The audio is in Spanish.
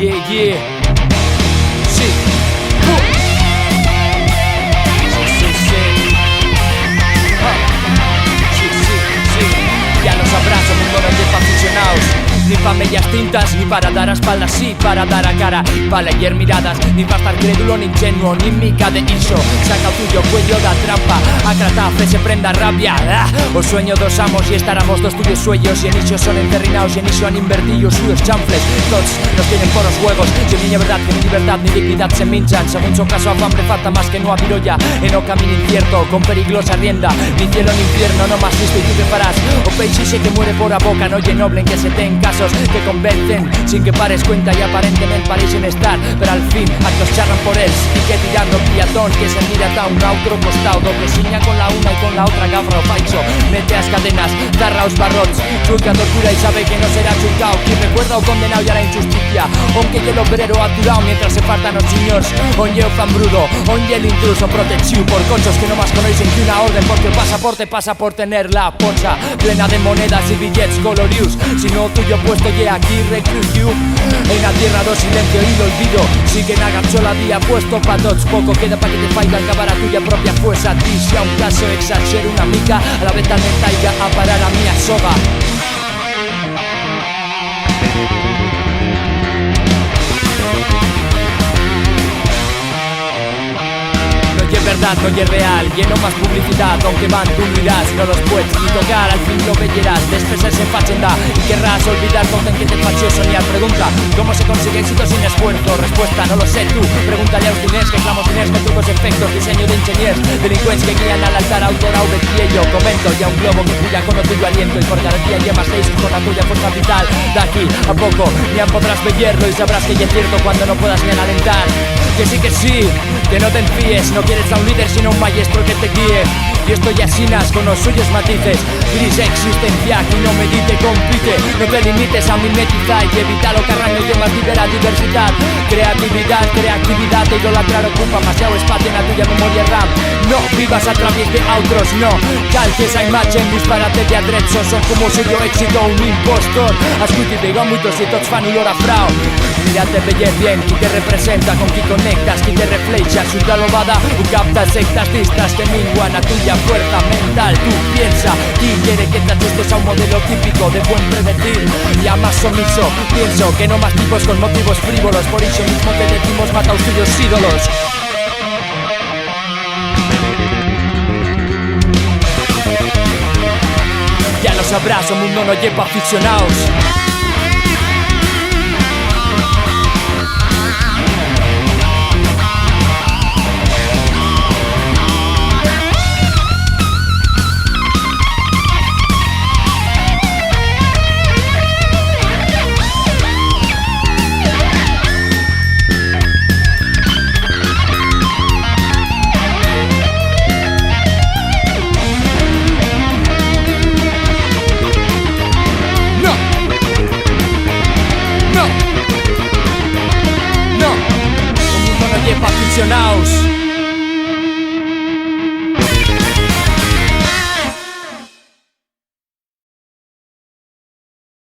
Yeah, yeah. Sí. Ya los abrazo, mundo no lleva aficionados. Ni pa' medias tintas, ni para dar a espaldas, sí, para dar a cara. Pa' leer miradas, ni pa' estar crédulo, ni ingenuo, ni mica de iso. Saca o tuyo cuello da trampa, acrata, fe se prenda rabia. O sueño dos amos y estaramos dos tuyos sueños. Y en iso son enterrinados y en iso han invertido suyos chanfles. Todos nos tienen por los juegos. Yo niña verdad que ni libertad ni dignidad se minchan. Según su caso a hambre falta más que no a virolla. En o camino incierto, con peligrosa rienda. Ni cielo ni infierno, no más listo y tú te farás. O peixe sé que muere por a boca, no lle noble en que se ten casos que convencen sin que pares cuenta y aparentemente parecen estar, pero al fin actos charran por él y que tirando piatón que se mira a un otro costado do que siña con la una y con la otra gafra o falso, mete as cadenas, darra os barrots, juzga tortura y sabe que no será chulcao, quien recuerda o condenado ya la injusticia, aunque el obrero aturado mientras se faltan los señores, onye o fambrudo, onye el intruso protegido por conchos que no más conocen que una orden porque el pasaporte pasa por tener la pocha plena de monedas y billets colorius, si no tuyo puesto y aquí reclusiu en la tierra do silencio y lo olvido sí que n'agachó la día puesto pa tots poco queda pa que te faiga acabar a tuya propia fuerza ti si a un caso exagero una mica a la vez también taiga a parar a mía soga. Verdad no es real, lleno más publicidad, aunque van tú mirás, no los puedes ni tocar, al fin lo verás, después se fachenda y querrás olvidar con que te fachó soñar. Pregunta, ¿cómo se consigue éxito sin esfuerzo? Respuesta, no lo sé tú, pregúntale a los diners, que clamo diners, con trucos efectos, diseño de ingenieros, delincuentes que guían al altar autor a yo comento, ya un globo que brilla con tuyo aliento y por garantía llevas 6 con la tuya fuerza vital, de aquí a poco ya podrás verlo y sabrás que ya es cierto cuando no puedas ni alentar. Que sí, que no te enfíes, no quieres a un líder sino un maestro que te guíe. Y esto ya sinas con los suyos matices, gris existencia que no medite, compite. No te limites a mimetizar y evita lo que arranca y más libera diversidad. Creatividad e idolatrar ocupa demasiado espacio en la tuya memoria RAM. No vivas a través de otros, no calques a imagen, disparate de adrezzo. Son como suyo éxito un impostor. Escucha y pega muchos y tots fan olor a frau. Mírate bellez bien, qui te representa, con qui conectas, qui te refleja. Surda lobada, u captas sectas distas que minguan a tuya fuerza mental. Tú piensa, ¿quién quiere que te ajustes a un modelo típico de buen predecir? Ya más omiso, pienso que no más tipos con motivos frívolos. Por eso mismo te decimos mata a los tuyos ídolos. Ya los abrazo, mundo no lleva aficionados. Aficionados.